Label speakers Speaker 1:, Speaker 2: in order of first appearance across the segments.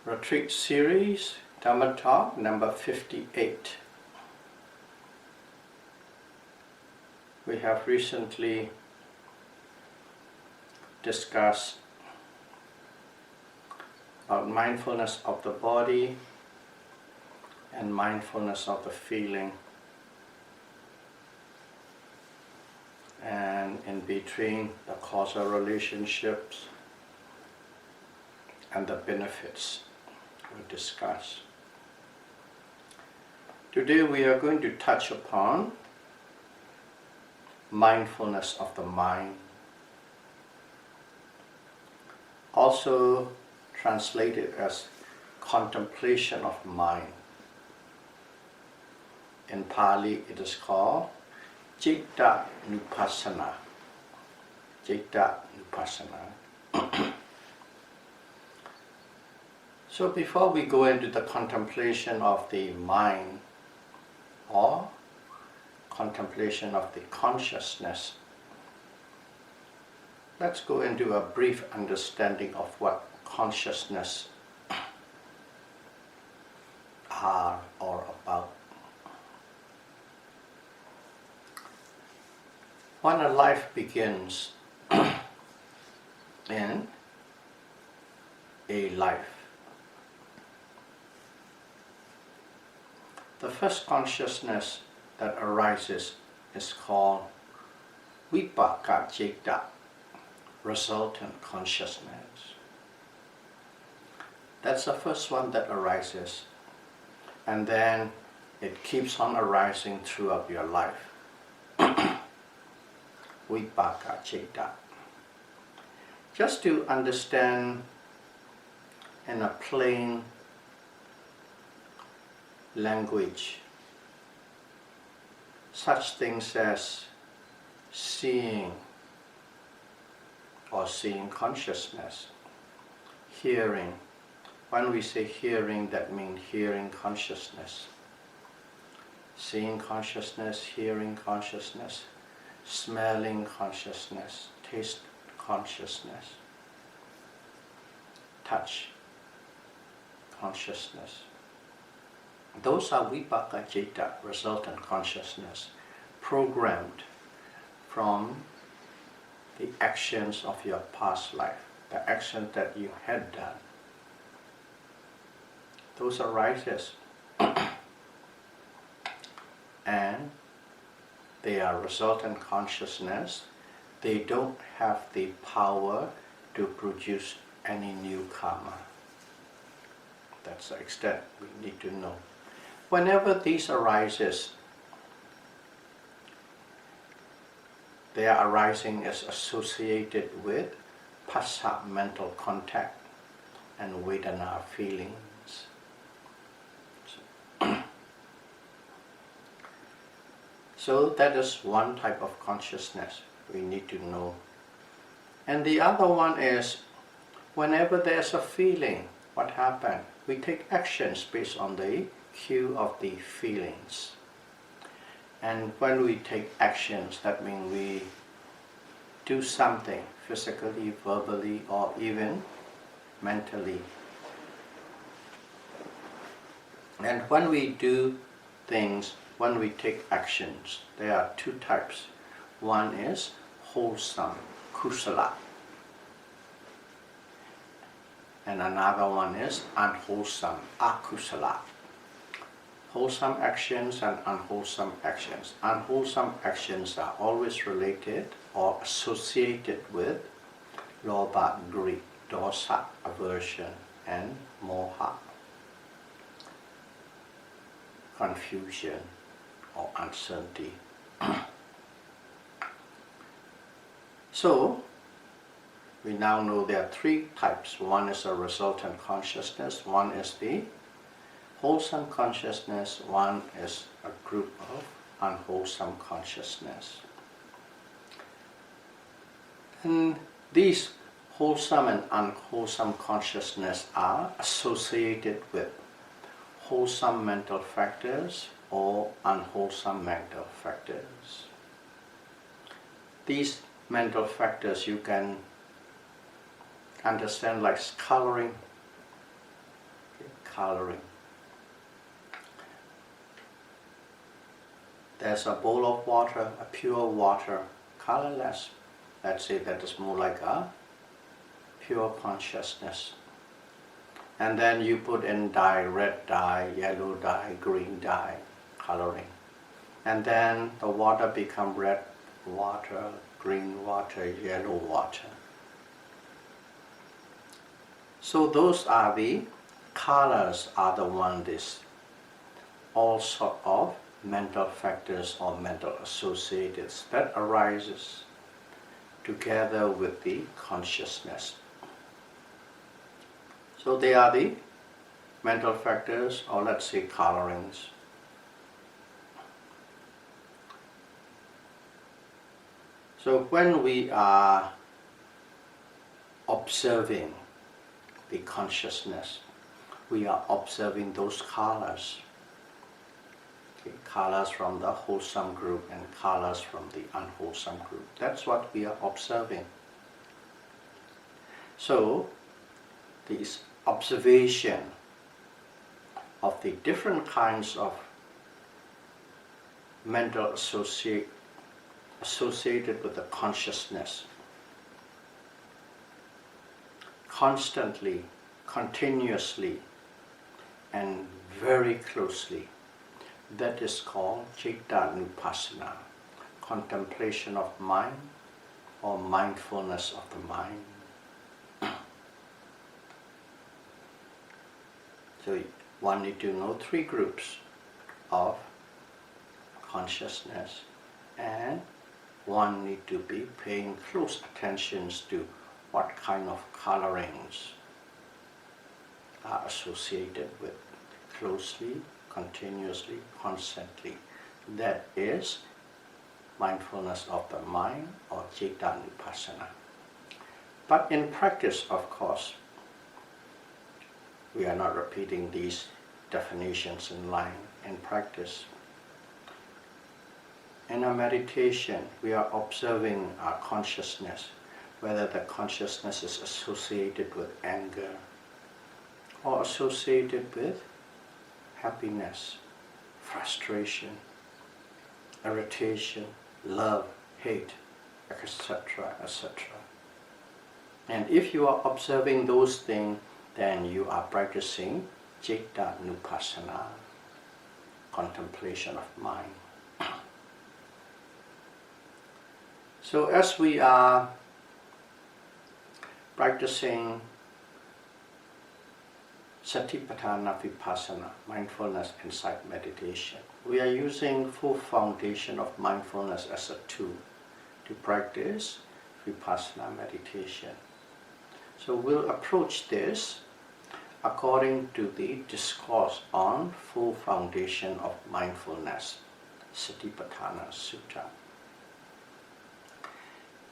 Speaker 1: Retreat Series, Dhamma Talk number 58. We have recently discussed about mindfulness of the body and mindfulness of the feeling, and in between the causal relationships and the benefits we discuss. Today we are going to touch upon mindfulness of the mind, also translated as contemplation of mind. In Pali it is called Citta Nupassana. Citta Nupassana. So before we go into the contemplation of the mind or contemplation of the consciousness, let's go into a brief understanding of what consciousness are or about. When a life begins in a life, the first consciousness that arises is called Vipaka Citta, resultant consciousness. That's the first one that arises, and then it keeps on arising throughout your life. Vipaka Citta. Just to understand in a plain language, such things as seeing or seeing consciousness, hearing. When we say hearing, that means hearing consciousness. Seeing consciousness, hearing consciousness, smelling consciousness, taste consciousness, touch consciousness. Those are Vipaka Citta, resultant consciousness, programmed from the actions of your past life, the actions that you had done. Those arises and they are resultant consciousness. They don't have the power to produce any new karma. That's the extent we need to know. Whenever these arises, they are arising as associated with phassa, mental contact, and vedana, feelings. So that is one type of consciousness we need to know. And the other one is, whenever there's a feeling, what happens? We take actions based on the cue of the feelings. And when we take actions, that means we do something physically, verbally, or even mentally. And when we do things, when we take actions, there are two types. One is wholesome, kusala, and another one is unwholesome, akusala. Wholesome actions and unwholesome actions. Unwholesome actions are always related or associated with lobha, greed, dosa, aversion, and moha, confusion or uncertainty. So, we now know there are three types. One is a resultant consciousness, one is the wholesome consciousness, one is a group of unwholesome consciousness. And these wholesome and unwholesome consciousness are associated with wholesome mental factors or unwholesome mental factors. These mental factors you can understand like coloring. coloring. There's a bowl of water, a pure water, colorless. Let's say that is more like a pure consciousness. And then you put in dye, red dye, yellow dye, green dye, coloring. And then the water becomes red water, green water, yellow water. So those are the colors, are the one this all sort of mental factors or mental associates that arises together with the consciousness. So they are the mental factors, or let's say colorings. So when we are observing the consciousness, we are observing those colors. Okay, colors from the wholesome group and colors from the unwholesome group. That's what we are observing. So this observation of the different kinds of mental associated with the consciousness constantly, continuously, and very closely, that is called Citta-nupassana, contemplation of mind or mindfulness of the mind. So one need to know three groups of consciousness, and one need to be paying close attention to what kind of colorings are associated with closely, continuously, constantly. That is mindfulness of the mind or Citta-nupassana. But in practice, of course, we are not repeating these definitions in line. In practice, in a meditation, we are observing our consciousness, whether the consciousness is associated with anger or associated with happiness, frustration, irritation, love, hate, etc., etc. And if you are observing those things, then you are practicing Citta-nupassana, contemplation of mind. So as we are practicing Satipatthana Vipassana, mindfulness insight meditation, we are using full foundation of mindfulness as a tool to practice Vipassana meditation. So we'll approach this according to the discourse on full foundation of mindfulness, Satipatthana Sutta.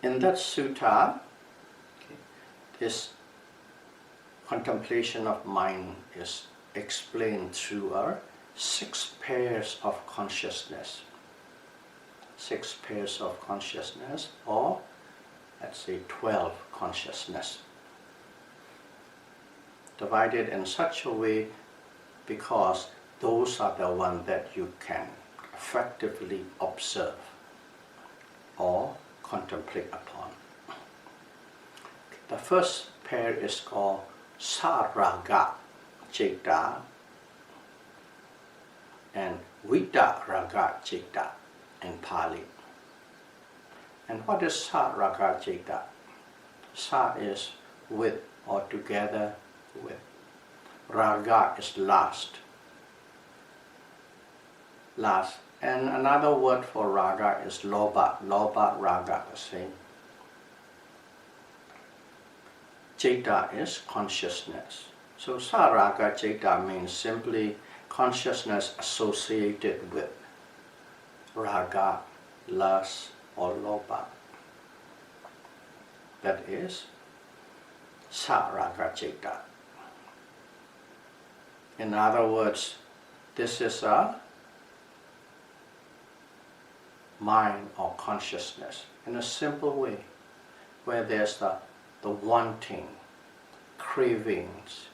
Speaker 1: In that sutta, this contemplation of mind is explained through our 6 pairs of consciousness. 6 pairs of consciousness, or let's say 12 consciousness. Divided in such a way because those are the ones that you can effectively observe or contemplate upon. The first pair is called Saraga Citta and Vitaraga Citta in Pali. And what is Saraga Citta? Sa is with or together with. Raga is last. Last. And another word for raga is loba. Loba, raga, the same. Citta is consciousness. So Saraga Citta means simply consciousness associated with raga, lust, or loba. That is Saraga Citta. In other words, this is a mind or consciousness in a simple way, where there's the wanting, cravings,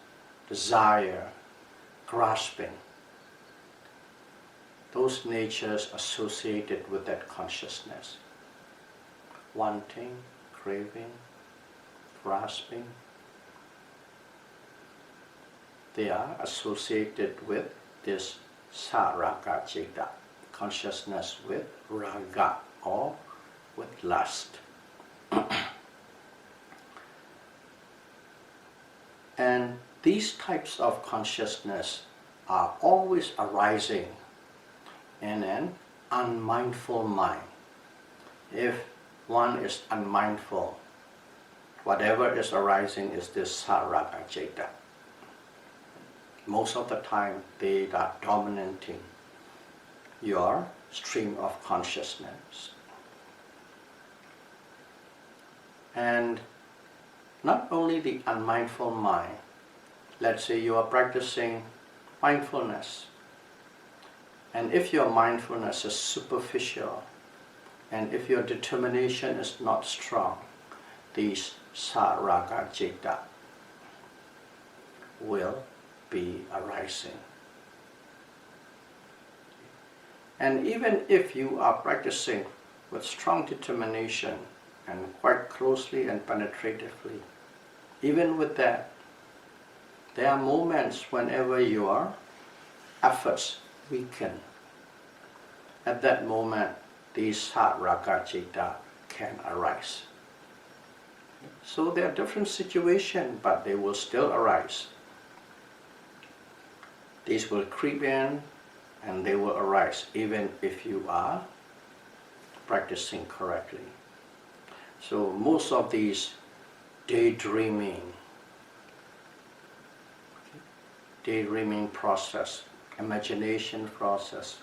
Speaker 1: desire, grasping. Those natures associated with that consciousness. Wanting, craving, grasping. They are associated with this saraka citta, consciousness with raga or with lust. And these types of consciousness are always arising in an unmindful mind. If one is unmindful, whatever is arising is this saraka citta. Most of the time they are dominating your stream of consciousness. And not only the unmindful mind, let's say you are practicing mindfulness, and if your mindfulness is superficial, and if your determination is not strong, these saraka citta will be arising. And even if you are practicing with strong determination and quite closely and penetratively, even with that, there are moments whenever your efforts weaken. At that moment, these saraka citta can arise. So there are different situations, but they will still arise. These will creep in and they will arise even if you are practicing correctly. So most of these daydreaming process, imagination process,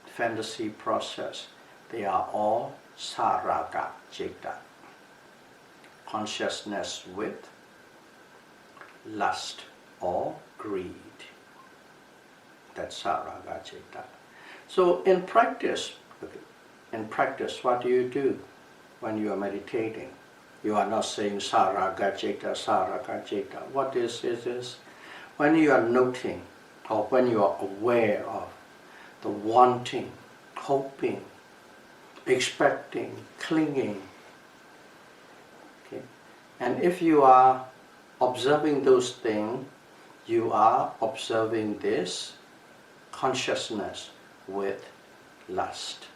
Speaker 1: fantasy process, they are all saraka citta, consciousness with lust or greed. That's saraka citta. So in practice, what do you do when you are meditating? You are not saying saraka citta, saraka citta. What is this? When you are noting, or when you are aware of the wanting, hoping, expecting, clinging. Okay? And if you are observing those things, you are observing this consciousness with lust.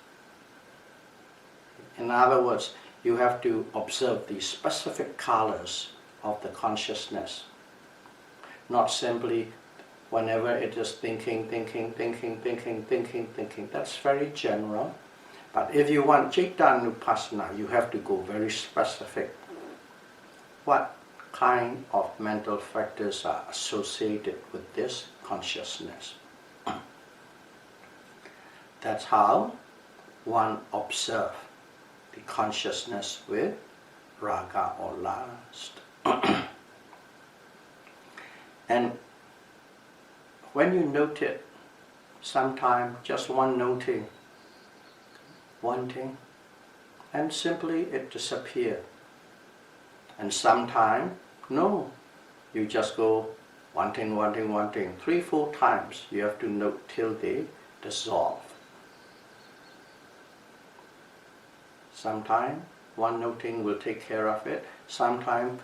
Speaker 1: In other words, you have to observe the specific colors of the consciousness, not simply whenever it is thinking. That's very general. But if you want cittanupassana, you have to go very specific. What kind of mental factors are associated with this consciousness? That's how one observes the consciousness with raga or lust. And when you note it, sometimes just one noting, wanting, and simply it disappears. And sometimes, no, you just go wanting, 3-4 times. You have to note till they dissolve. Sometimes one noting will take care of it. Sometimes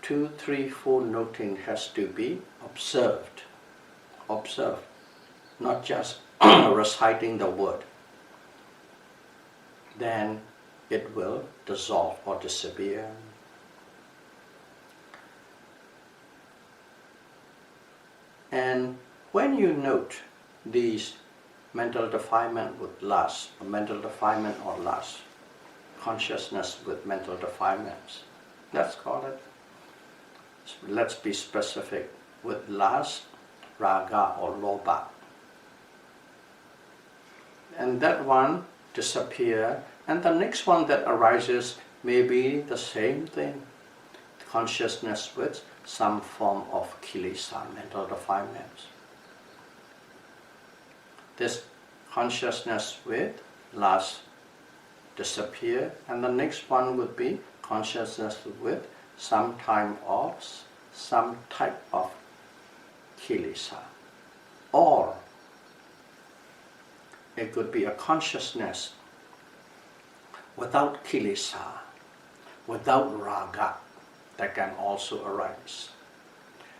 Speaker 1: 2, 3, 4 noting has to be observed. Observe, not just reciting the word. Then it will dissolve or disappear. And when you note these mental defilement with lust, or mental defilement or lust, consciousness with mental defilements, let's call it, let's be specific, with lust, raga or lobha. And that one disappears, and the next one that arises may be the same thing, consciousness with some form of kilesa, mental defilements. This consciousness with lust disappear, and the next one would be consciousness with some type of kilesa, or it could be a consciousness without kilesa, without raga, that can also arise.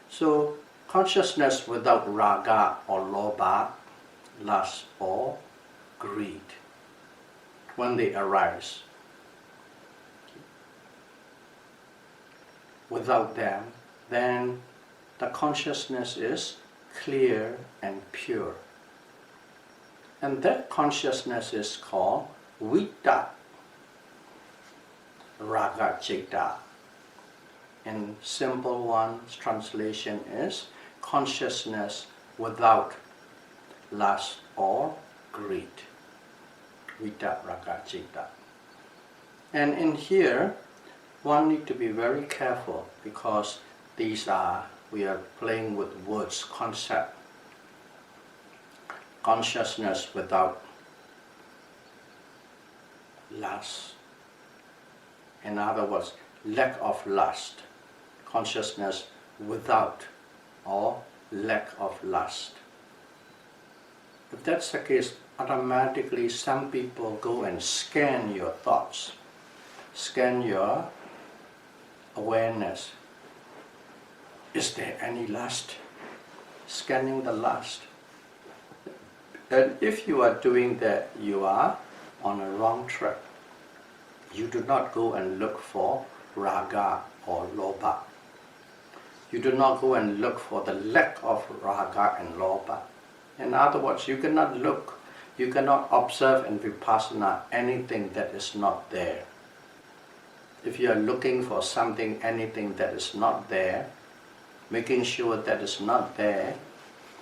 Speaker 1: So consciousness without raga or lobha, lust or greed, when they arise, without them, then the consciousness is clear and pure. And that consciousness is called Vita Raga Citta. In simple one's translation is consciousness without lust or greed. Vita Raga Citta. And in here, one need to be very careful because we are playing with words, concept. Consciousness without lust. In other words, lack of lust. Consciousness without or lack of lust. If that's the case, automatically some people go and scan your thoughts, scan your awareness. Is there any lust? Scanning the lust. And if you are doing that, you are on a wrong track. You do not go and look for raga or lobha. You do not go and look for the lack of raga and lobha. In other words, you cannot look, you cannot observe in vipassana anything that is not there. If you are looking for something, anything that is not there, making sure that is not there,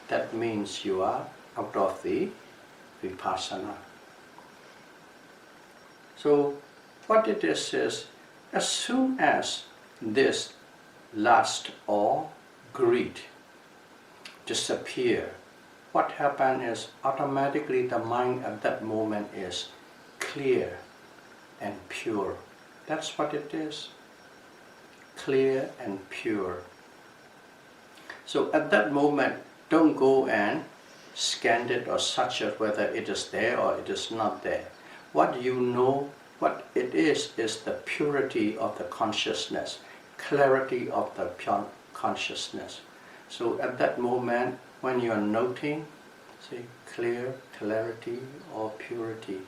Speaker 1: that means you are out of the vipassana. So what it is as soon as this lust or greed disappear, what happens is automatically the mind at that moment is clear and pure. That's what it is. Clear and pure. So at that moment, don't go and scan it or search it whether it is there or it is not there. What you know, what it is the purity of the consciousness, clarity of the pure consciousness. So at that moment, when you are noting, say clear, clarity or purity,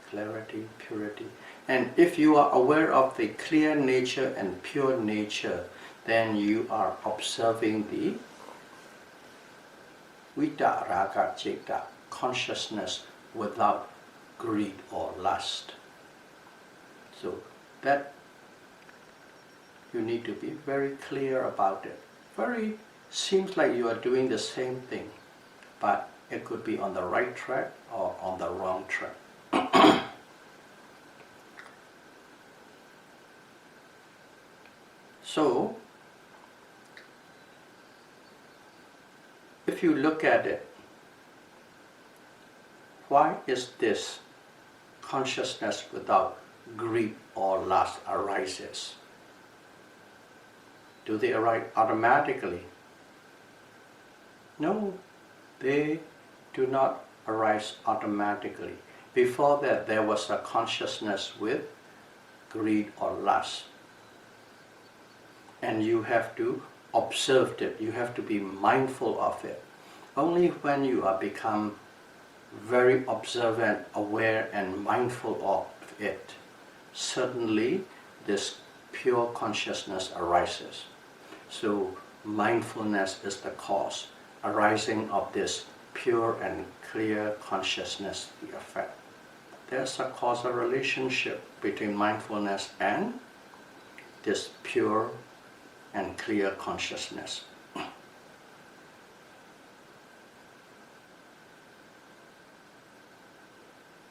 Speaker 1: clarity, purity. And if you are aware of the clear nature and pure nature, then you are observing the Vita Raga Citta, consciousness without greed or lust. So that you need to be very clear about it. Seems like you are doing the same thing, but it could be on the right track or on the wrong track. So, if you look at it, why is this consciousness without greed or lust arises? Do they arise automatically? No, they do not arise automatically. Before that, there was a consciousness with greed or lust. And you have to observe it, you have to be mindful of it. Only when you are become very observant, aware and mindful of it, suddenly this pure consciousness arises. So mindfulness is the cause, arising of this pure and clear consciousness, the effect. There's a causal relationship between mindfulness and this pure and clear consciousness.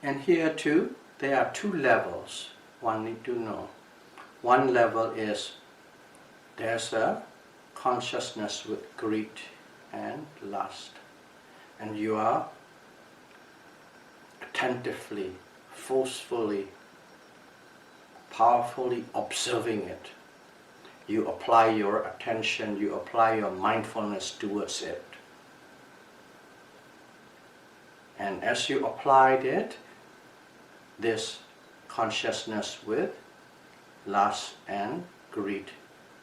Speaker 1: And here too, there are two levels one need to know. One level is there's a consciousness with greed and lust, and you are attentively, forcefully, powerfully observing it. You apply your attention, you apply your mindfulness towards it. And as you applied it, this consciousness with lust and greed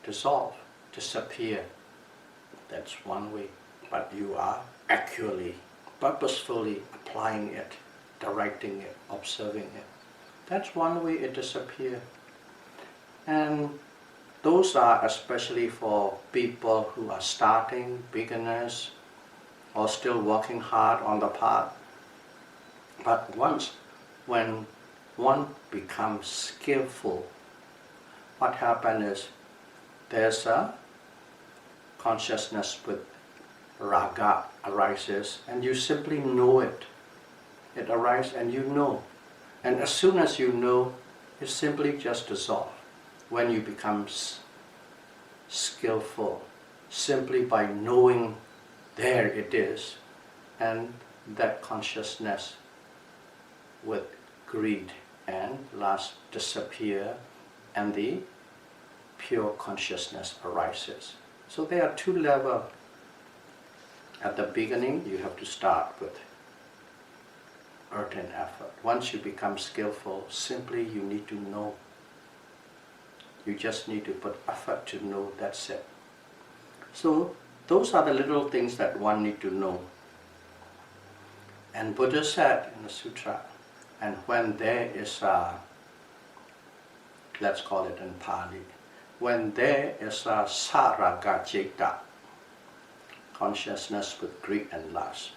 Speaker 1: dissolve, disappear. That's one way. But you are accurately, purposefully applying it, directing it, observing it. That's one way it disappears. And those are especially for people who are starting, beginners, or still working hard on the path. But when one becomes skillful, what happens is there's a consciousness with raga arises, and you simply know it. It arises and you know. And as soon as you know, it simply just dissolves. When you become skillful, simply by knowing there it is, and that consciousness with greed and lust disappear, and the pure consciousness arises. So there are two levels. At the beginning, you have to start with earth and effort. Once you become skillful, simply you need to know. You just need to put effort to know, that's it. So those are the little things that one need to know. And Buddha said in the sutra, and when there is a, let's call it in Pali, when there is a saraga ceta, consciousness with greed and lust,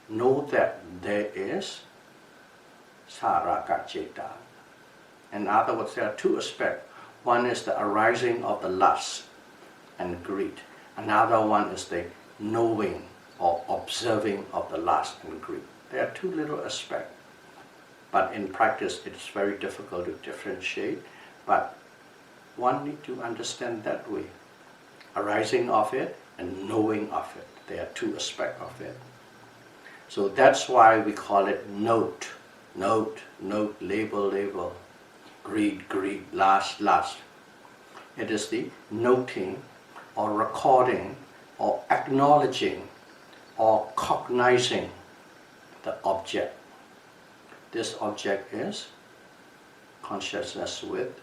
Speaker 1: know that there is saraga ceta. In other words, there are two aspects. One is the arising of the lust and greed. Another one is the knowing or observing of the lust and greed. There are two little aspects. But in practice, it's very difficult to differentiate. But one needs to understand that way. Arising of it and knowing of it. There are two aspects of it. So that's why we call it note. Note, note, label, label. Greed, greed, lust, lust. It is the noting or recording or acknowledging or cognizing the object. This object is consciousness with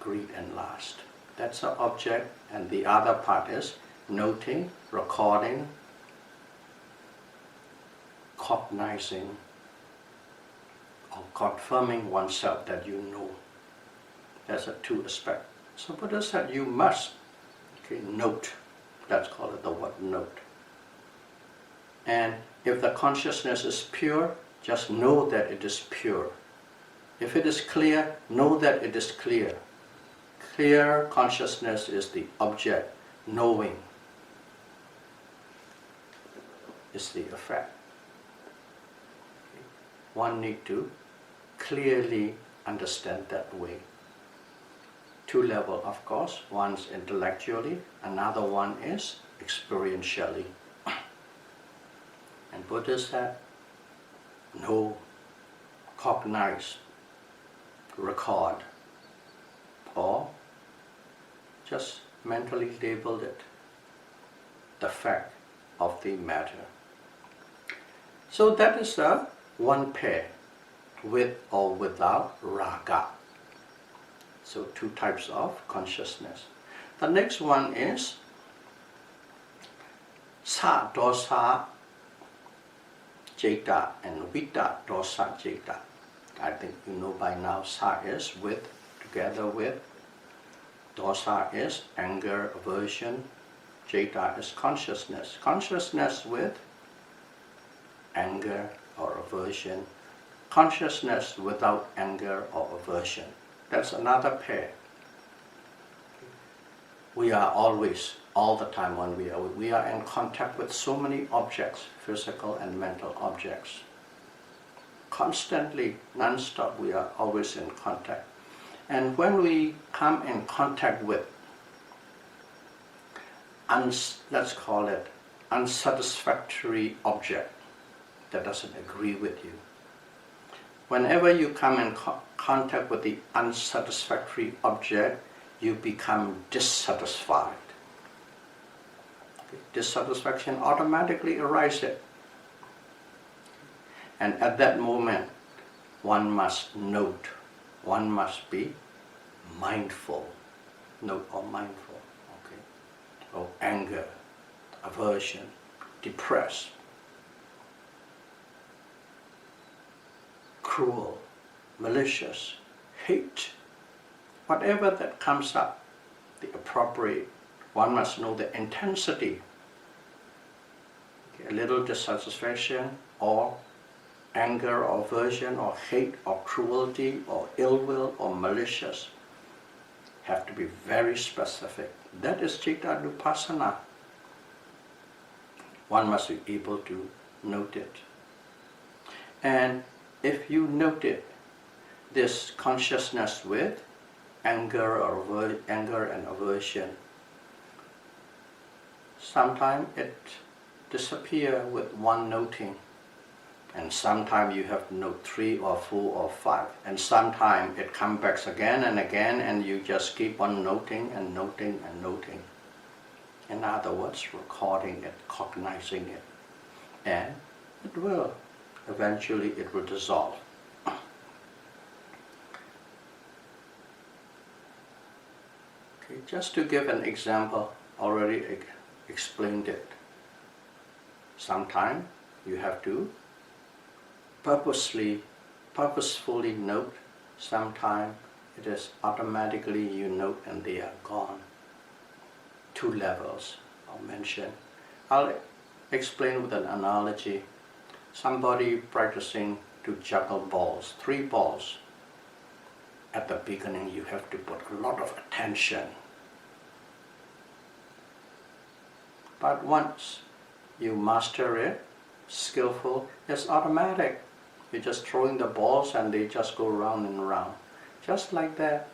Speaker 1: greed and lust. That's the object, and the other part is noting, recording, cognizing, or confirming oneself that you know. There's a two aspect. So Buddha said you must note. Let's call it the word note. And if the consciousness is pure, just know that it is pure. If it is clear, know that it is clear. Clear consciousness is the object. Knowing is the effect. One needs to clearly understand that way. Two levels, of course. One is intellectually, another one is experientially. And Buddha said, know, cognize, record, or just mentally label it, the fact of the matter. So that is the one pair, with or without raga. So two types of consciousness. The next one is sa dosa ceta and vita dosa ceta. I think you know by now, sa is with, together with, dosa is anger, aversion, ceta is consciousness. Consciousness with anger or aversion, consciousness without anger or aversion. That's another pair. We are always, all the time when we are in contact with so many objects, physical and mental objects. Constantly, non-stop, we are always in contact. And when we come in contact with, let's call it, unsatisfactory object that doesn't agree with you. Whenever you come in contact with the unsatisfactory object, you become dissatisfied. Dissatisfaction automatically arises. And at that moment, one must note, one must be mindful, note or mindful, okay? Or anger, aversion, depressed, cruel, malicious, hate, whatever that comes up, the appropriate, one must know the intensity. Okay, a little dissatisfaction or anger or aversion or hate or cruelty or ill will or malicious have to be very specific. That is Citta Nupassana. One must be able to note it. And if you note it, this consciousness with anger and aversion, sometimes it disappears with one noting, and sometimes you have to note 3 or 4 or 5, and sometimes it comes back again and again, and you just keep on noting and noting and noting. In other words, recording it, cognizing it, and it will eventually it will dissolve. Okay, just to give an example, already explained it. Sometimes you have to purposefully note, sometimes it is automatically you note and they are gone. 2 levels I'll mention. I'll explain with an analogy. Somebody practicing to juggle balls, 3 balls. At the beginning you have to put a lot of attention. But once you master it, skillful, it's automatic. You're just throwing the balls and they just go round and round. Just like that.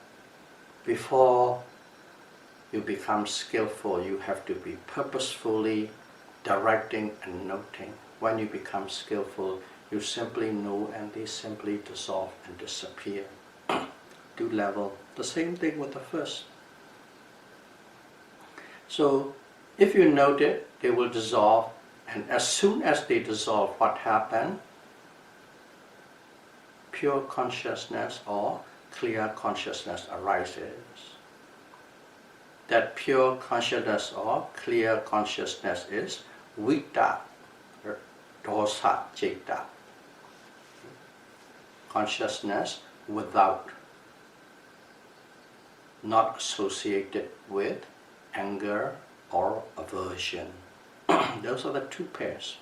Speaker 1: Before you become skillful, you have to be purposefully directing and noting. When you become skillful, you simply know and they simply dissolve and disappear. 2 level, the same thing with the first. So if you note it, they will dissolve, and as soon as they dissolve, what happens? Pure consciousness or clear consciousness arises. That pure consciousness or clear consciousness is Vita, Dosa, Citta. Consciousness without, not associated with anger or aversion. Those are the 2 pairs.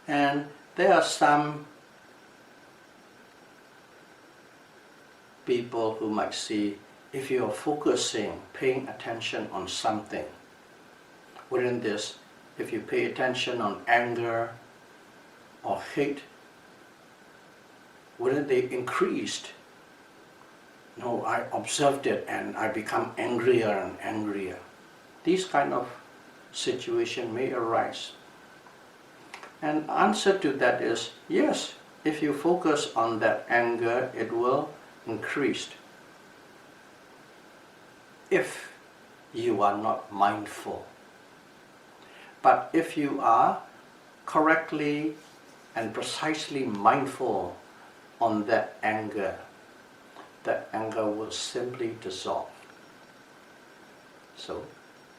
Speaker 1: And there are some people who might see, if you are focusing, paying attention on something, within this, if you pay attention on anger or hate, wouldn't they increased? No, I observed it and I become angrier and angrier. These kind of situation may arise. And answer to that is, yes, if you focus on that anger, it will increase. If you are not mindful. But if you are correctly and precisely mindful on that anger will simply dissolve. So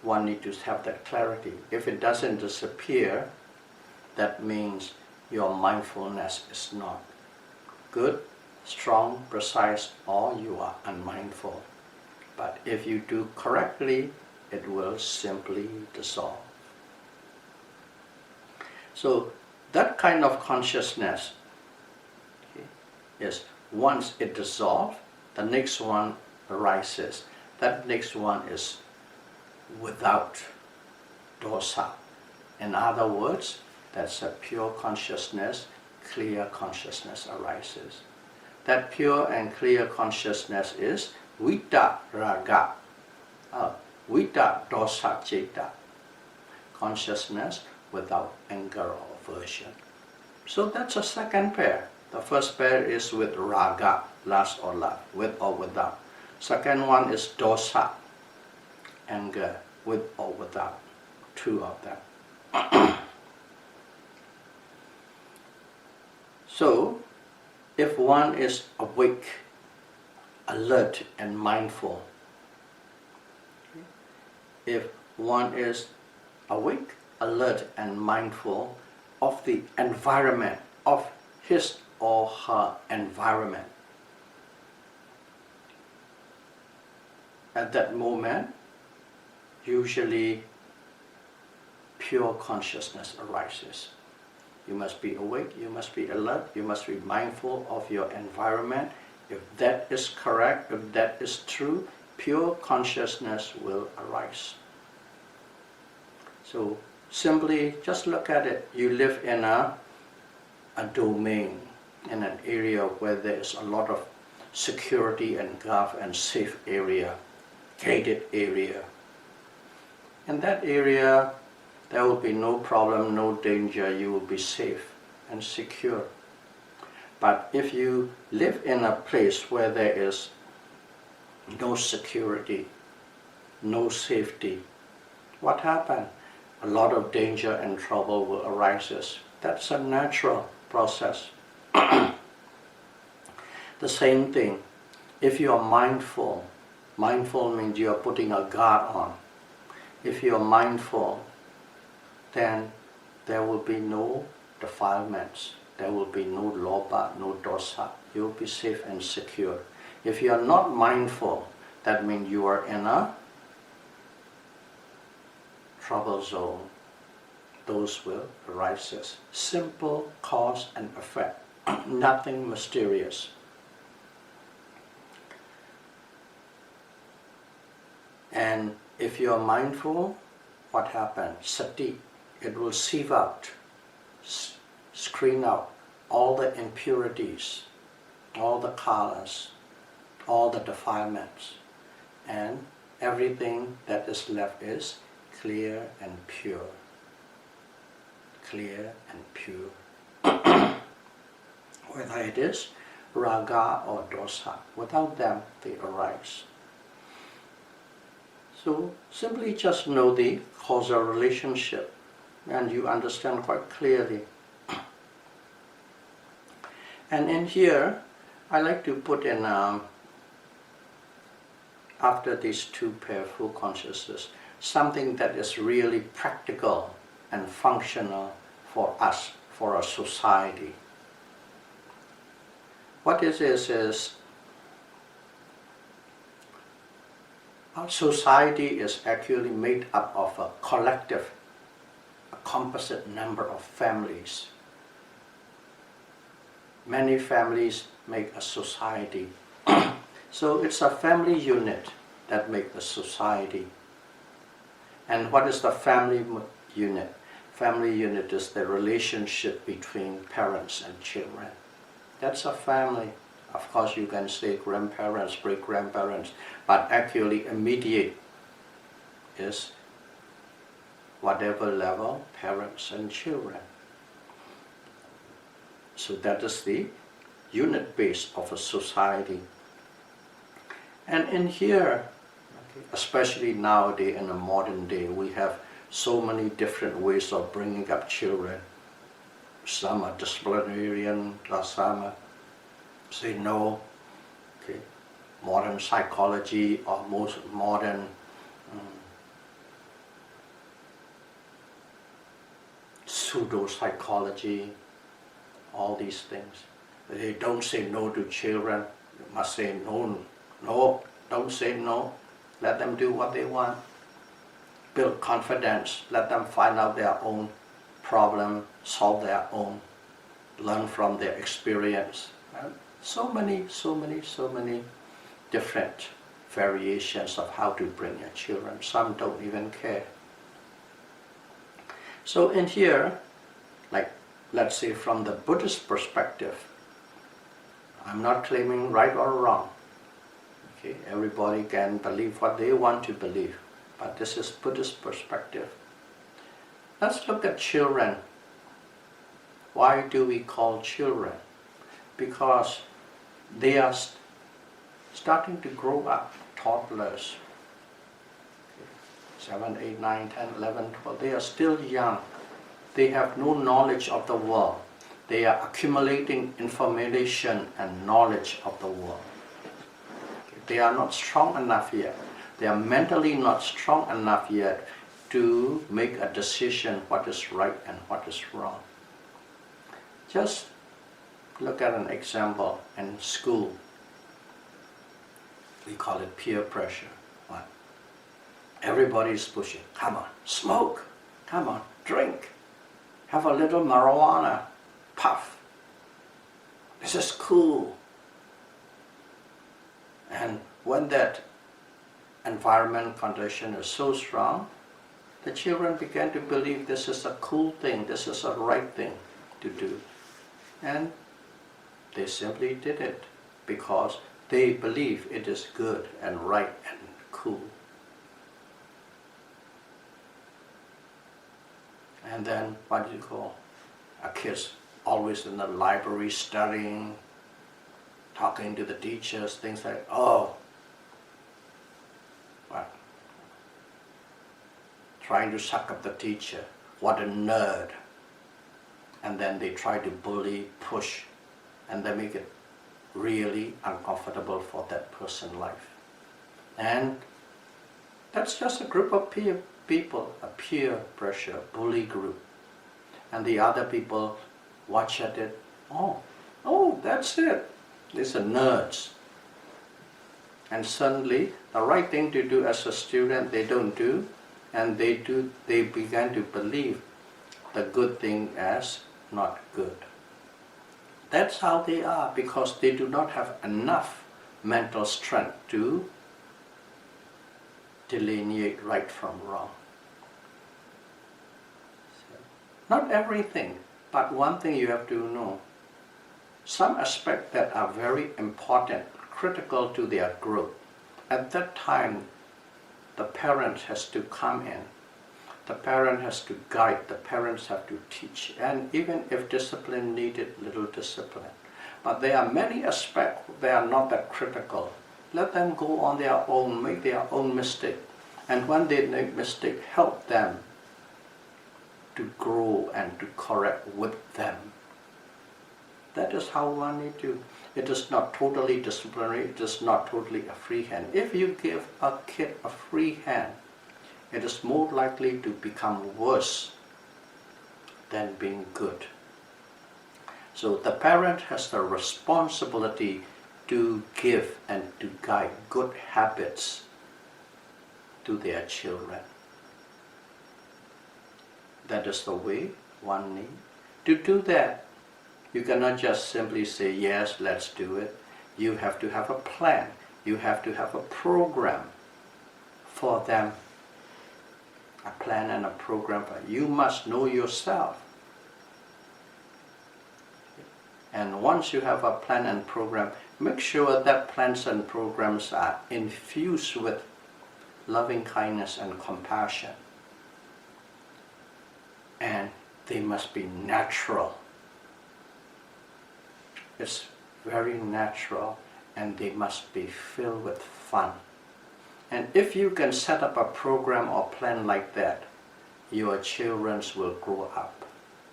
Speaker 1: one needs to have that clarity. If it doesn't disappear, that means your mindfulness is not good, strong, precise, or you are unmindful. But if you do correctly, it will simply dissolve. So that kind of consciousness is once it dissolves, the next one arises. That next one is without dosa. In other words, that's a pure consciousness, clear consciousness arises. That pure and clear consciousness is vita raga, vita dosa citta, consciousness without anger or aversion. So that's a second pair. The first pair is with raga, lust or love, with or without. Second one is dosa, anger, with or without. 2 of them. So, if one is awake, alert and mindful, if one is awake, alert and mindful of the environment, of his or her environment, at that moment, usually pure consciousness arises. You must be awake, you must be alert, you must be mindful of your environment. If that is correct, if that is true, pure consciousness will arise. So simply just look at it. You live in a domain, in an area where there is a lot of security and guard and safe area, gated area. In that area, there will be no problem, no danger, you will be safe and secure. But if you live in a place where there is no security, no safety, what happens? A lot of danger and trouble will arise. That's a natural process. The same thing, if you are mindful, mindful means you are putting a guard on. If you are mindful, then there will be no defilements, there will be no lobha, no dosa. You will be safe and secure. If you are not mindful, that means you are in a trouble zone. Those will arise. Simple cause and effect, nothing mysterious. And if you are mindful, what happens? Sati, it will sieve out, screen out all the impurities, all the kalas, all the defilements, and everything that is left is clear and pure. Clear and pure. Whether it is raga or dosa, without them they arise. So simply just know the causal relationship and you understand quite clearly. And in here, I like to put in, after these two pairful consciousness, something that is really practical and functional for us, for our society. What this is our society is actually made up of a collective, a composite number of families. Many families make a society. So it's a family unit that makes the society. And what is the family unit? Family unit is the relationship between parents and children. That's a family. Of course you can say grandparents, great-grandparents, but actually immediate is whatever level, parents and children. So that is the unit base of a society. And in here, especially nowadays in the modern day, we have so many different ways of bringing up children. Some are disciplinarian, some say no. Okay. Modern psychology or most modern pseudo-psychology, all these things. They don't say no to children. You must say no, no, don't say no. Let them do what they want. Build confidence. Let them find out their own problem, solve their own, learn from their experience. And so many different variations of how to bring your children. Some don't even care. So in here, like let's say from the Buddhist perspective, I'm not claiming right or wrong. Okay, everybody can believe what they want to believe, but this is Buddhist perspective. Let's look at children. Why do we call children? Because they are starting to grow up, toddlers. 7, 8, 9, 10, 11, 12. They are still young. They have no knowledge of the world. They are accumulating information and knowledge of the world. They are not strong enough yet. They are mentally not strong enough yet to make a decision what is right and what is wrong. Just look at an example in school. We call it peer pressure. What? Everybody is pushing. Come on, smoke. Come on, drink. Have a little marijuana. Puff. This is cool. And when that environment condition is so strong, the children began to believe this is a cool thing, this is a right thing to do. And they simply did it because they believe it is good and right and cool. And then what do you call a kids always in the library studying, talking to the teachers, things like, oh, what? Trying to suck up the teacher, what a nerd. And then they try to bully, push, and they make it really uncomfortable for that person's life. And that's just a group of peer people, a peer pressure, bully group. And the other people watch at it, oh, that's it. These are nerds. And suddenly, the right thing to do as a student, they don't do, and they began to believe the good thing as not good. That's how they are, because they do not have enough mental strength to delineate right from wrong. Not everything, but one thing you have to know. Some aspects that are very important, critical to their growth. At that time, the parent has to come in. The parent has to guide, the parents have to teach. And even if discipline needed, little discipline. But there are many aspects that are not that critical. Let them go on their own, make their own mistake. And when they make mistake, help them to grow and to correct with them. That is how one need to. It is not totally disciplinary, it is not totally a free hand. If you give a kid a free hand, it is more likely to become worse than being good. So the parent has the responsibility to give and to guide good habits to their children. That is the way one needs. To do that, you cannot just simply say, yes, let's do it. You have to have a plan. You have to have a program for them. A plan and a program. You must know yourself. And once you have a plan and program, make sure that plans and programs are infused with loving kindness and compassion. And they must be natural. It's very natural, and they must be filled with fun. And if you can set up a program or plan like that, your children will grow up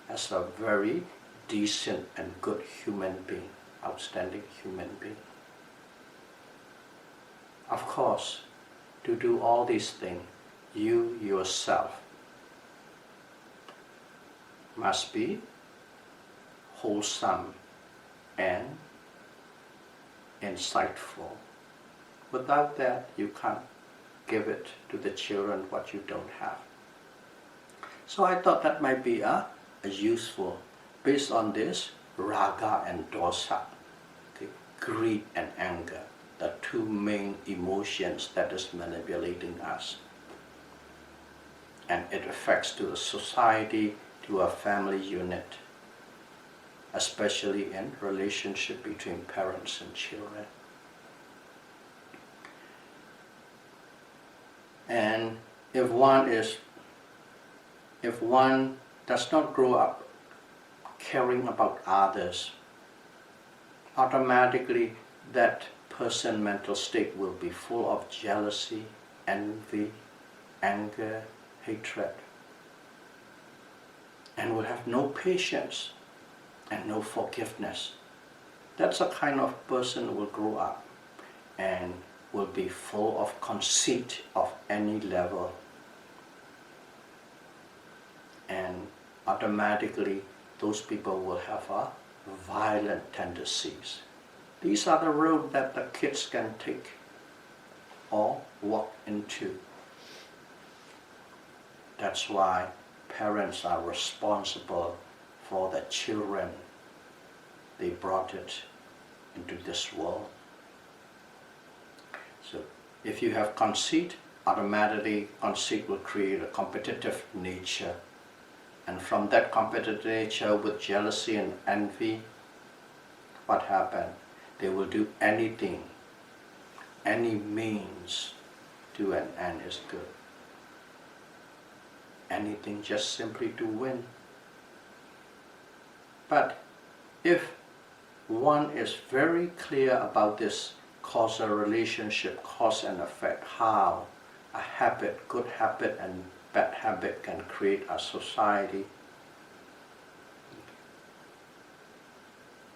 Speaker 1: as a very decent and good human being, outstanding human being. Of course, to do all these things, you yourself must be wholesome and insightful. Without that, you can't give it to the children what you don't have. So I thought that might be a useful, based on this, raga and dosa, okay, greed and anger, the two main emotions that is manipulating us. And it affects to the society, to a family unit, especially in relationship between parents and children. And if one does not grow up caring about others, automatically that person's mental state will be full of jealousy, envy, anger, hatred, and will have no patience. and no forgiveness. That's a kind of person who will grow up and will be full of conceit of any level, and automatically those people will have a violent tendencies. These are the road that the kids can take or walk into. That's why parents are responsible for the children they brought it into this world. So if you have conceit, automatically conceit will create a competitive nature. And from that competitive nature with jealousy and envy, what happened? They will do anything, any means to an end is good. Anything just simply to win. But if one is very clear about this causal relationship, cause and effect, how a habit, good habit and bad habit can create a society,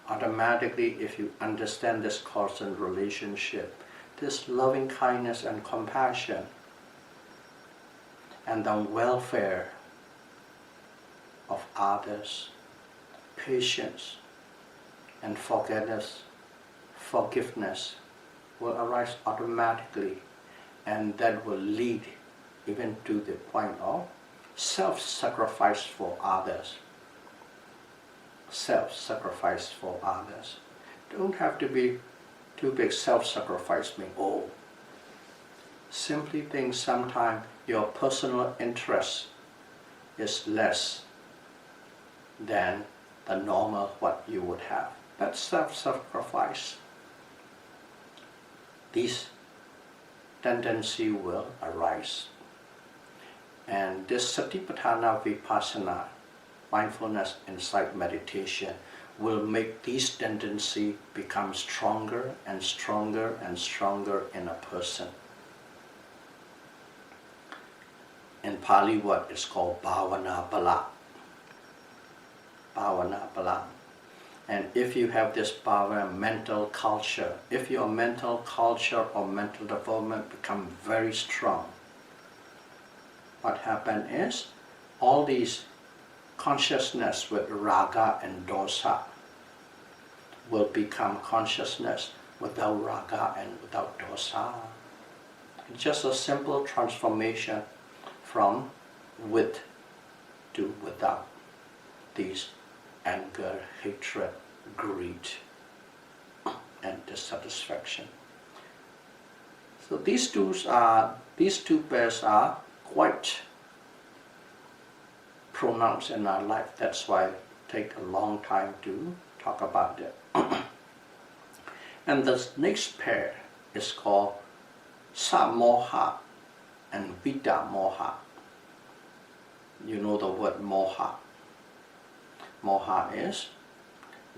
Speaker 1: automatically if you understand this causal relationship, this loving kindness and compassion, and the welfare of others, patience and forgiveness will arise automatically, and that will lead even to the point of self-sacrifice for others. Self-sacrifice for others. Don't have to be too big self-sacrifice mean, oh. Simply think sometimes your personal interest is less than the normal what you would have. That's self-sacrifice. This tendency will arise. And this Satipatthana Vipassana, mindfulness insight meditation, will make this tendency become stronger and stronger and stronger in a person. In Pali what is called Bhavana Bala. Bhavana Bala. And if you have this bhavana mental culture, if your mental culture or mental development become very strong, what happens is all these consciousness with raga and dosa will become consciousness without raga and without dosa. It's just a simple transformation from with to without these anger, hatred, greed, and dissatisfaction. So these two pairs are quite pronounced in our life. That's why it takes a long time to talk about it. And the next pair is called Samoha and Vida Moha. You know the word moha. Moha is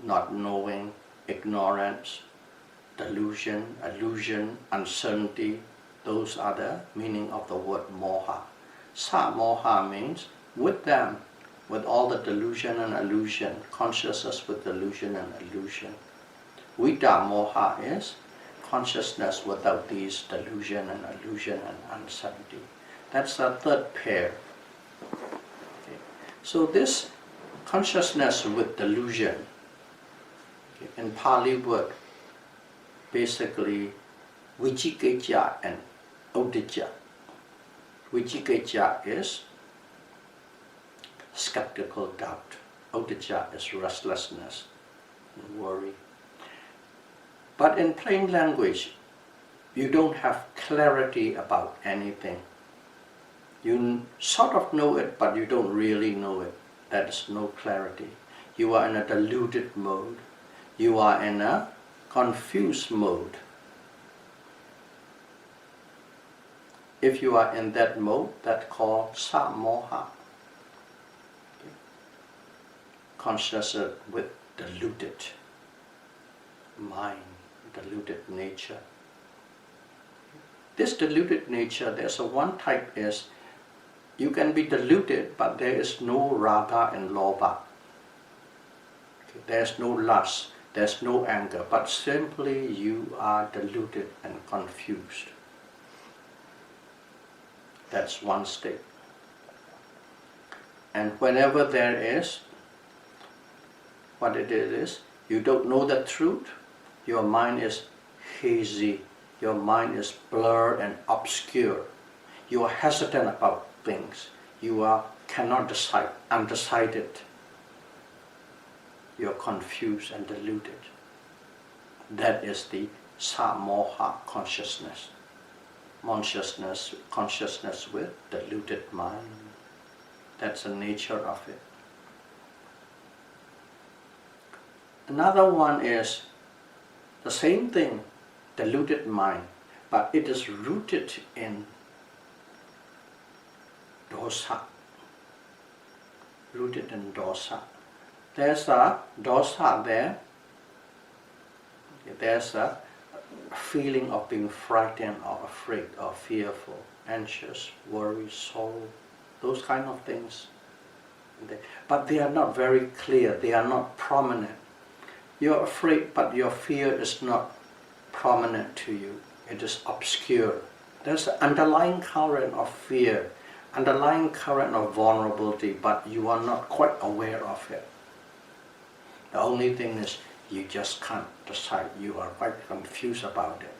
Speaker 1: not knowing, ignorance, delusion, illusion, uncertainty. Those are the meaning of the word moha. Samoha means with them, with all the delusion and illusion, consciousness with delusion and illusion. Vida moha is consciousness without these delusion and illusion and uncertainty. That's the third pair. Okay. So this consciousness with delusion, okay, in Pali word, basically Vijikajja and Udijja. Vijikajja is skeptical doubt. Udijja is restlessness and worry. But in plain language, you don't have clarity about anything. You sort of know it, but you don't really know it. That is no clarity. You are in a deluded mode. You are in a confused mode. If you are in that mode, that's called samoha. Okay. Consciousness with deluded mind, deluded nature. This deluded nature, there's a one type is you can be deluded, but there is no raga and lobha. There's no lust, there's no anger, but simply you are deluded and confused. That's one state. And whenever there is, what it is, you don't know the truth, your mind is hazy, your mind is blurred and obscure. You are hesitant about things. You cannot decide, undecided. You are confused and deluded. That is the samoha consciousness. Consciousness with deluded mind. That's the nature of it. Another one is the same thing, deluded mind, but it is rooted in dosa. Rooted in dosa. There's a dosa there. There's a feeling of being frightened or afraid or fearful, anxious, worried, sorrow, those kind of things. But they are not very clear, they are not prominent. You're afraid, but your fear is not prominent to you. It is obscure. There's an underlying current of fear, underlying current of vulnerability, but you are not quite aware of it. The only thing is you just can't decide. You are quite confused about it.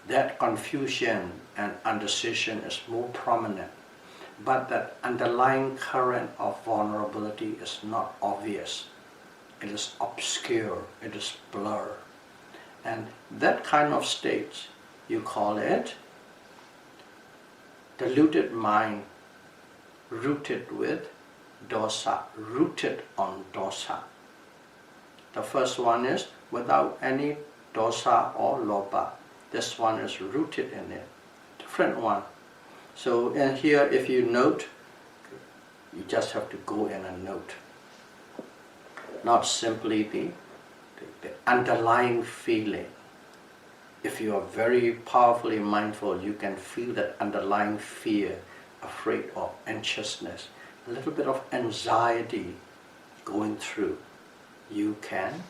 Speaker 1: That confusion and indecision is more prominent, but that underlying current of vulnerability is not obvious. It is obscure, it is blurred. And that kind of state, you call it deluded mind, rooted with dosa, rooted on dosa. The first one is without any dosa or lobha. This one is rooted in it. Different one. So in here, if you note, you just have to go in and note. Not simply the underlying feeling. If you are very powerfully mindful, you can feel that underlying fear, afraid or anxiousness, a little bit of anxiety going through. You can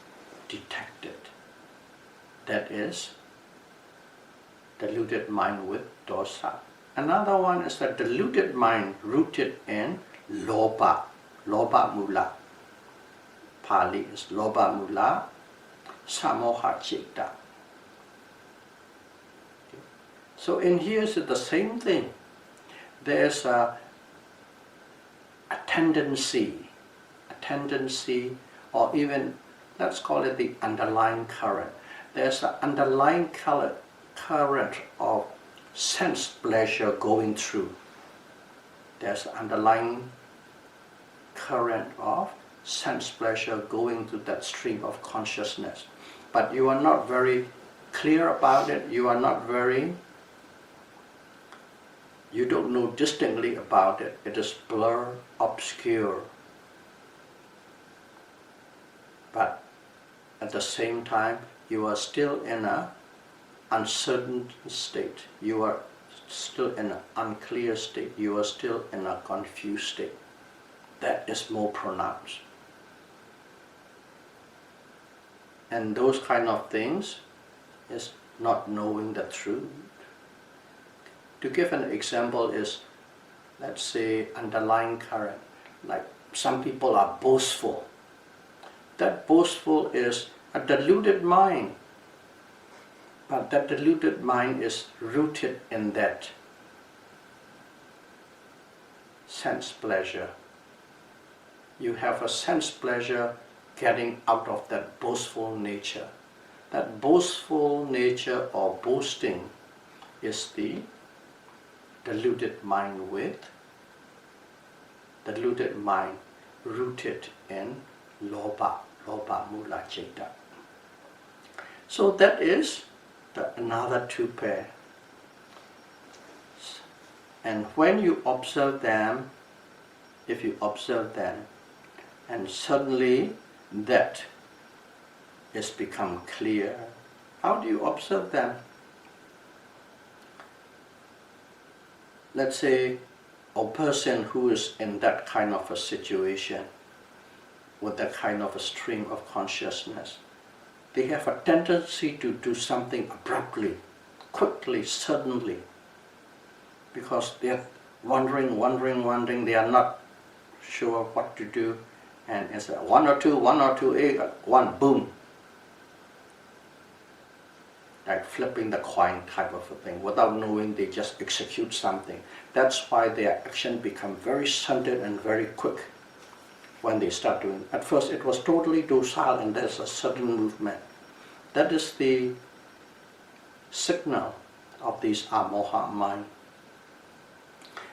Speaker 1: detect it. That is deluded mind with dosa. Another one is a deluded mind rooted in lobha, lobha mula. Pali is lobha mula, samoha citta. So in here is the same thing. There's a tendency, or even, let's call it the underlying current. There's an underlying current of sense pleasure going through. There's an underlying current of sense pleasure going through that stream of consciousness. But you are not very clear about it, you don't know distinctly about it. It is blurred, obscure. But at the same time, you are still in an uncertain state. You are still in an unclear state. You are still in a confused state. That is more pronounced. And those kind of things is not knowing the truth. To give an example is, let's say, underlying current. Like some people are boastful. That boastful is a deluded mind. But that deluded mind is rooted in that sense pleasure. You have a sense pleasure getting out of that boastful nature. That boastful nature or boasting is the deluded mind rooted in lobha mula citta. So that is another two pair. And when you observe them, if you observe them, and suddenly that is become clear, how do you observe them? Let's say a person who is in that kind of a situation, with that kind of a stream of consciousness, they have a tendency to do something abruptly, quickly, suddenly, because they are wondering, they are not sure what to do, and it's a 1 or 2, 1 or 2, 1, boom. Like flipping the coin type of a thing. Without knowing, they just execute something. That's why their action become very sudden and very quick when they start doing. At first it was totally docile and there's a sudden movement. That is the signal of this amoha mind.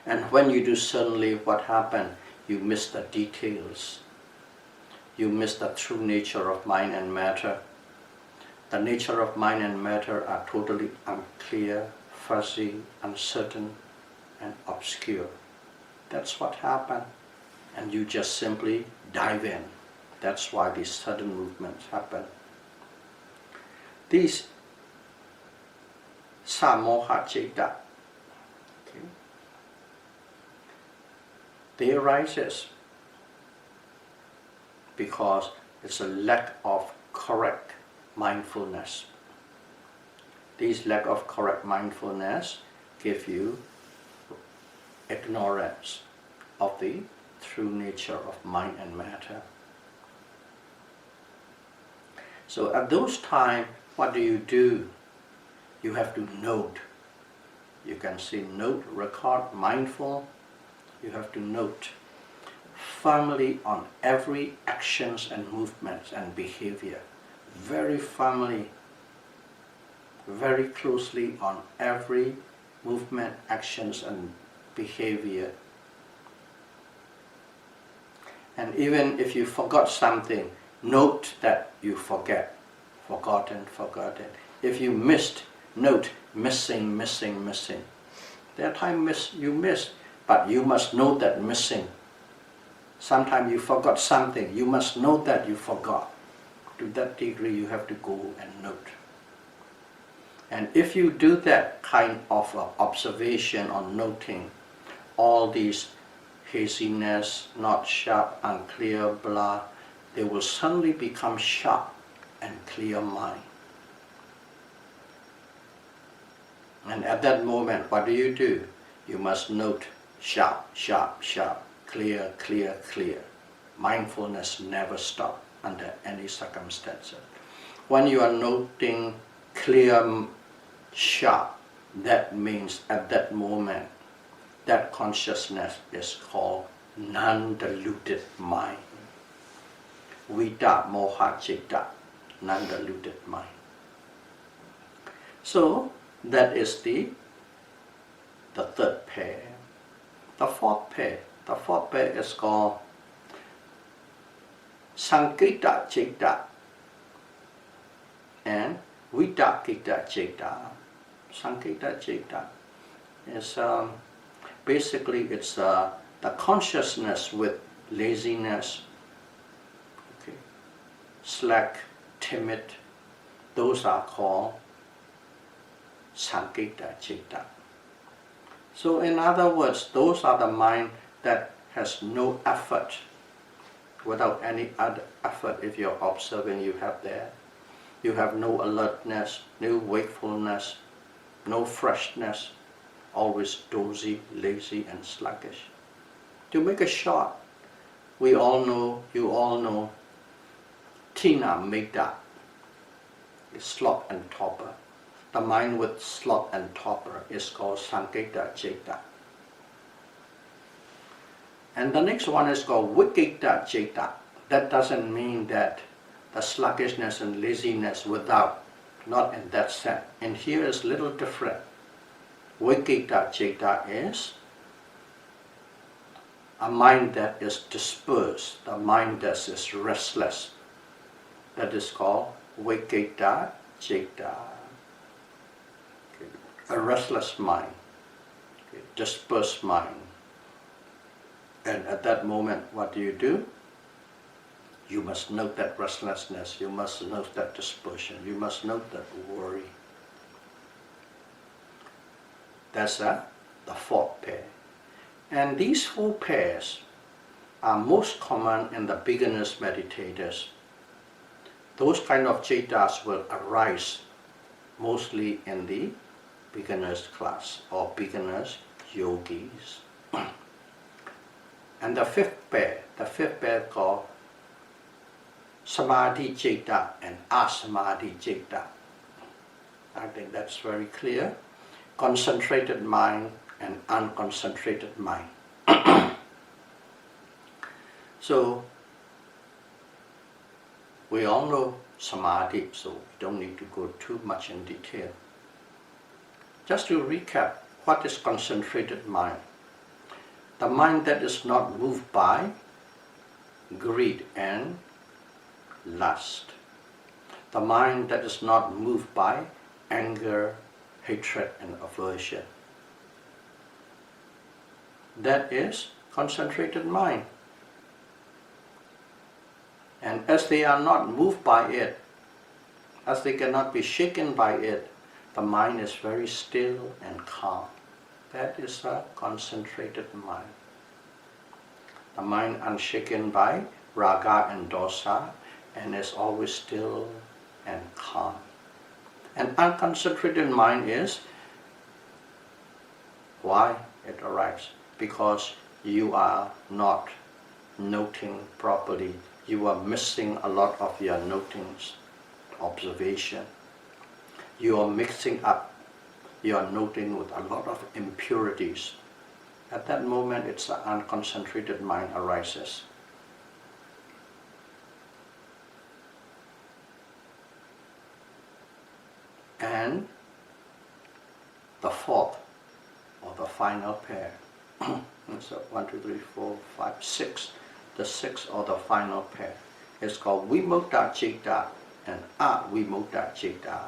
Speaker 1: And when you do suddenly, what happened? You miss the details. You miss the true nature of mind and matter. The nature of mind and matter are totally unclear, fuzzy, uncertain, and obscure. That's what happened. And you just simply dive in. That's why these sudden movements happen. These samoha citta, okay, they arises because it's a lack of correct mindfulness. These lack of correct mindfulness give you ignorance of the true nature of mind and matter. So at those times, what do? You have to note. You can say note, record, mindful. You have to note firmly on every actions and movements and behavior. Very firmly, very closely on every movement, actions and behavior. And even if you forgot something, note that you forgotten. If you missed, note missing. There are times you miss, but you must note that missing. Sometimes you forgot something, you must note that you forgot. To that degree you have to go and note. And if you do that kind of observation or noting, all these haziness, not sharp, unclear, blah, they will suddenly become sharp and clear mind. And at that moment, what do? You must note sharp, clear. Mindfulness never stops under any circumstances. When you are noting clear, sharp, that means at that moment, that consciousness is called non-deluded mind. Vita moha citta, non-deluded mind. So that is the third pair. The fourth pair is called Sankita citta and Vitakita citta. Sankita citta is basically it's the consciousness with laziness, okay, slack, timid. Those are called Sankita citta. So in other words, those are the mind that has no effort. Without any other effort, if you're observing, you have no alertness, no wakefulness, no freshness, always dozy, lazy and sluggish. To make it short, you all know, Tina Meta is slop and torpor. The mind with slop and torpor is called Sankita citta. And the next one is called Vikita citta. That doesn't mean that the sluggishness and laziness without, not in that sense. And here is a little different. Vikita citta is a mind that is dispersed, a mind that is restless. That is called Vikita citta. Okay. A restless mind, okay. Dispersed mind. And at that moment, what do? You must note that restlessness, you must note that dispersion, you must note that worry. That's the fourth pair. And these four pairs are most common in the beginners meditators. Those kind of cettas will arise mostly in the beginners class or beginners yogis. And the fifth pair called Samadhi Citta and Asamadhi Citta. I think that's very clear. Concentrated mind and unconcentrated mind. So, we all know Samadhi, so we don't need to go too much in detail. Just to recap, what is concentrated mind? The mind that is not moved by greed and lust. The mind that is not moved by anger, hatred and aversion. That is concentrated mind. And as they are not moved by it, as they cannot be shaken by it, the mind is very still and calm. That is a concentrated mind. The mind unshaken by raga and dosa and is always still and calm. An unconcentrated mind is why it arises? Because you are not noting properly. You are missing a lot of your notings, observation. You are mixing up your noting with a lot of impurities. At that moment, it's an unconcentrated mind arises. And the fourth, or the final pair, so 1, 2, 3, 4, 5, 6. The sixth or the final pair is called Vimukta Citta and Avimukta Citta.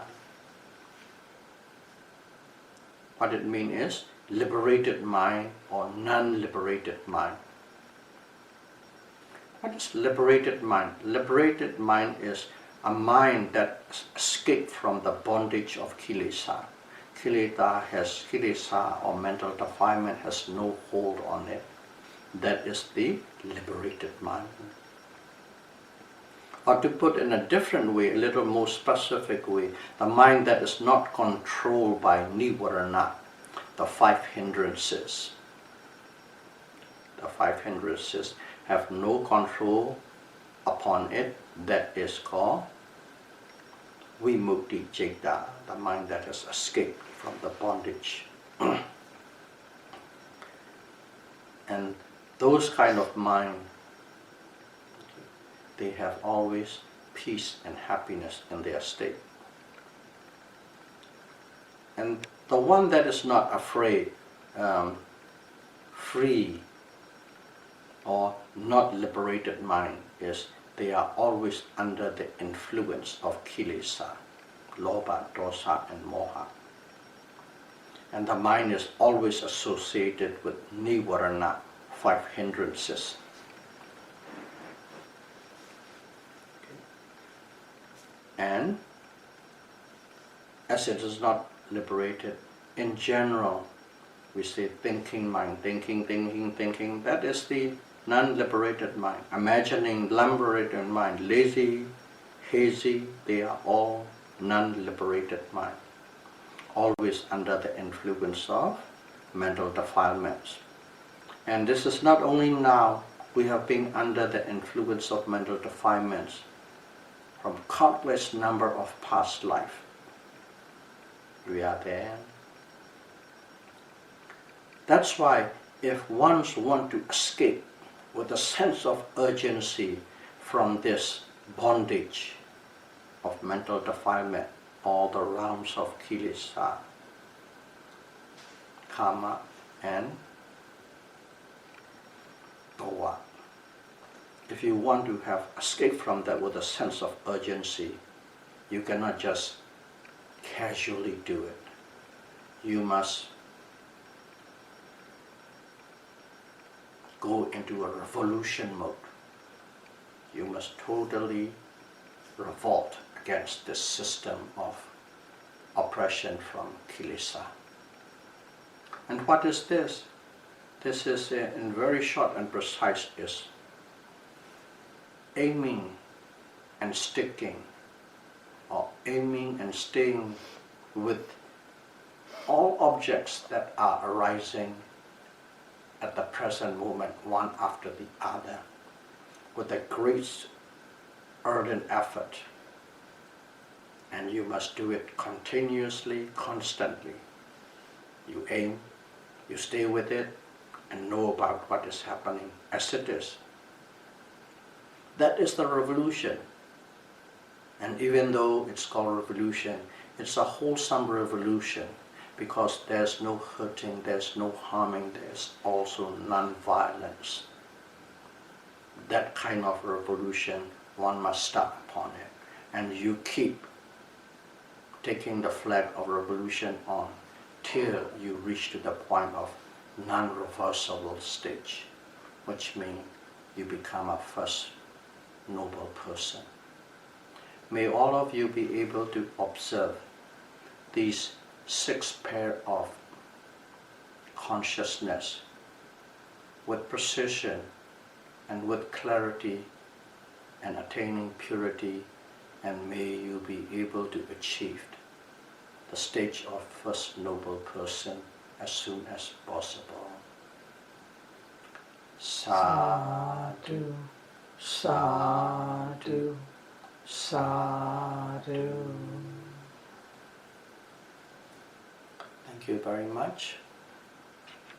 Speaker 1: What it means is liberated mind or non-liberated mind. What is liberated mind? Liberated mind is a mind that escaped from the bondage of kilesa. Kilesa or mental defilement has no hold on it. That is the liberated mind. Or to put in a different way, a little more specific way, the mind that is not controlled by nivarana, the 5 hindrances. The 5 hindrances have no control upon it. That is called Vimukti Citta, the mind that has escaped from the bondage. And those kind of mind, they have always peace and happiness in their state. And the one that is not afraid, free, or not liberated mind is they are always under the influence of kilesa, lobha, dosa and moha. And the mind is always associated with nivarana, 5 hindrances. And as it is not liberated, in general, we say thinking mind, thinking, that is the non-liberated mind. Imagining, liberated mind, lazy, hazy, they are all non-liberated mind. Always under the influence of mental defilements. And this is not only now, we have been under the influence of mental defilements from countless number of past life. We are there. That's why if one wants to escape with a sense of urgency from this bondage of mental defilement, all the realms of kilesa, karma and bhava. If you want to have escape from that with a sense of urgency, you cannot just casually do it. You must go into a revolution mode. You must totally revolt against this system of oppression from kilesa. And what is this? This is, in very short and precise, is aiming and sticking, or aiming and staying with all objects that are arising at the present moment, one after the other, with a great ardent effort. And you must do it continuously, constantly. You aim, you stay with it, and know about what is happening as it is. That is the revolution. And even though it's called revolution, it's a wholesome revolution, because there's no hurting, there's no harming, there's also non-violence. That kind of revolution, one must start upon it. And you keep taking the flag of revolution on till you reach to the point of non-reversible stage, which means you become a first noble person. May all of you be able to observe these 6 pair of consciousness with precision and with clarity and attaining purity, and may you be able to achieve the stage of first noble person as soon as possible. Sadhu, sadhu, sadhu. Thank you very much.